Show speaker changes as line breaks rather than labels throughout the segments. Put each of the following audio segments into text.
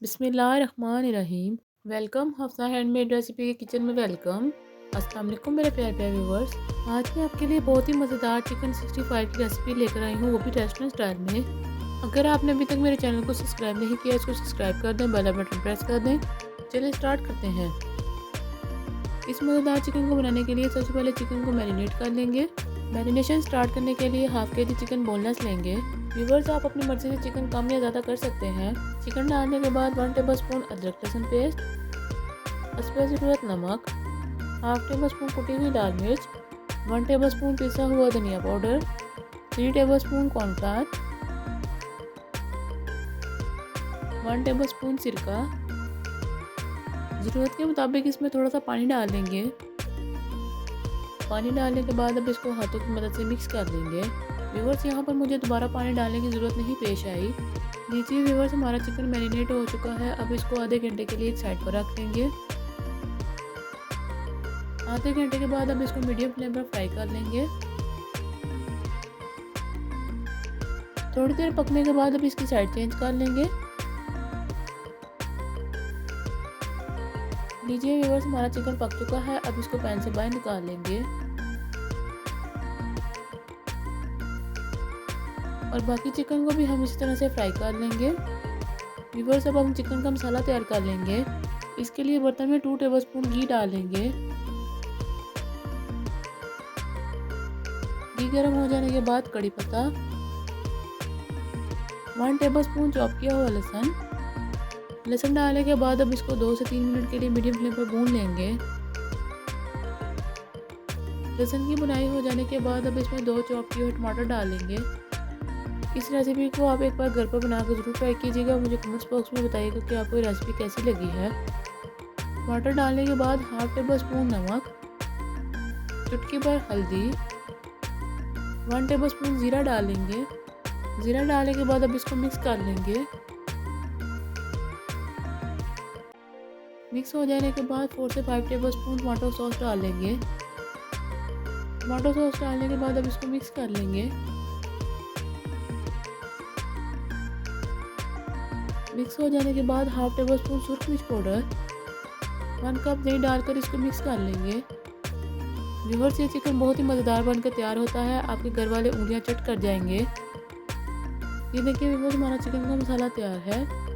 बिस्मिल्लाहिर्रहमानिर्रहीम। Welcome Hafsa handmade recipe के kitchen में वेलकम। अस्सलाम वालेकुम मेरे प्यारे प्यारे व्यूवर्स। आज मैं आपके लिए बहुत ही मज़ेदार चिकन 65 की रेसिपी लेकर आई हूँ, वो भी रेस्टोरेंट स्टाइल में। अगर आपने अभी तक मेरे चैनल को सब्सक्राइब नहीं किया, इसको सब्सक्राइब कर दें, बेल बटन प्रेस कर दें। चलिए स्टार्ट करते हैं। इस मज़ेदार चिकन को बनाने के लिए सबसे पहले चिकन को मैरिनेट कर लेंगे। मैरिनेशन स्टार्ट करने के लिए हाफ के जी चिकन बोनलेस लेंगे। व्यूवर्स, आप अपनी मर्ज़ी से चिकन कम या ज़्यादा कर सकते हैं। चिकन डालने के बाद 1 टेबलस्पून अदरक लहसुन पेस्ट, हस्बे ज़रूरत नमक, हाफ टेबलस्पून कुटी हुई लाल मिर्च, 1 टेबलस्पून पिसा हुआ धनिया पाउडर, 3 टेबलस्पून कॉर्नफ्लावर, 1 टेबलस्पून सिरका। ज़रूरत के मुताबिक इसमें थोड़ा सा पानी डाल देंगे। पानी डालने के बाद अब इसको हाथों की मदद से मिक्स कर देंगे। व्यूवर्स, यहाँ पर मुझे दोबारा पानी डालने की ज़रूरत नहीं पेश आई। लीजिए व्यूवर्स, हमारा चिकन मैरिनेट हो चुका है। अब इसको आधे घंटे के लिए एक साइड पर रख देंगे। आधे घंटे के बाद अब इसको मीडियम फ्लेम पर फ्राई कर लेंगे। थोड़ी देर पकने के बाद अब इसकी साइड चेंज कर लेंगे। लीजिए व्यूवर्स, हमारा चिकन पक चुका है। अब इसको पैन से बाहर निकाल लेंगे और बाकी चिकन को भी हम इसी तरह से फ्राई कर लेंगे। व्यूवर्स, अब हम चिकन का मसाला तैयार कर लेंगे। इसके लिए बर्तन में 2 टेबलस्पून घी डालेंगे। घी गर्म हो जाने के बाद कड़ी पत्ता, 1 टेबलस्पून चॉप किया हुआ लहसुन। लहसुन डालने के बाद अब इसको 2 से 3 मिनट के लिए मीडियम फ्लेम पर भून लेंगे। लहसुन की भुनाई हो जाने के बाद अब इसमें 2 चॉप किए हुए टमाटर डालेंगे। इस रेसिपी को आप एक बार घर पर बनाकर ज़रूर ट्राई कीजिएगा। मुझे कमेंट्स बॉक्स में बताइएगा कि आपको ये रेसिपी कैसी लगी है। टमाटर डालने के बाद हाफ टेबल स्पून नमक, चुटकी भर हल्दी, 1 टेबल स्पून ज़ीरा डालेंगे। ज़ीरा डालने के बाद अब इसको मिक्स कर लेंगे। मिक्स हो जाने के बाद 4 से 5 टेबल स्पून टमाटो सॉस डालेंगे। टमाटो सॉस डालने के बाद अब इसको मिक्स कर लेंगे। मिक्स हो जाने के बाद हाफ टेबल स्पून सुरख मिर्च पाउडर, 1 कप दही डालकर इसको मिक्स कर लेंगे। व्यूवर्स, ये चिकन बहुत ही मज़ेदार बनकर तैयार होता है। आपके घर वाले उंगलियां चट कर जाएंगे। ये देखिए व्यूवर्स, हमारा चिकन का मसाला तैयार है।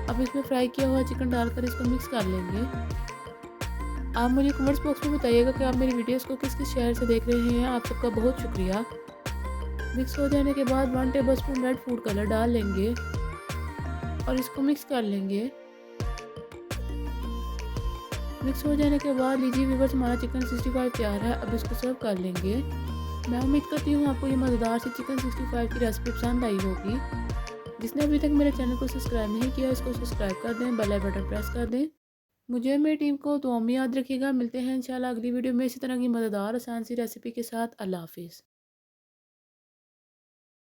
अब इसमें फ्राई किया हुआ चिकन डालकर इसको मिक्स कर लेंगे। आप मुझे कमेंट्स बॉक्स में बताइएगा कि आप मेरी वीडियोस को किस किस शहर से देख रहे हैं। आप सबका बहुत शुक्रिया। मिक्स हो जाने के बाद 1 table spoon red food colour डाल लेंगे और इसको मिक्स कर लेंगे। मिक्स हो जाने के बाद लीजिए व्यूवर्स, हमारा चिकन 65 तैयार है। अब इसको सर्व कर लेंगे। मैं उम्मीद करती हूँ आपको ये मज़ेदार सी चिकन 65 की रेसिपी पसंद आई होगी। जिसने अभी तक मेरे चैनल को सब्सक्राइब नहीं किया, इसको सब्सक्राइब कर दें, बेल बटन प्रेस कर दें। मुझे और मेरी टीम को दुआ में याद रखिएगा। मिलते हैं इंशाल्लाह अगली वीडियो में इसी तरह की मज़ेदार आसान सी रेसिपी के साथ। अल्लाह हाफिज़।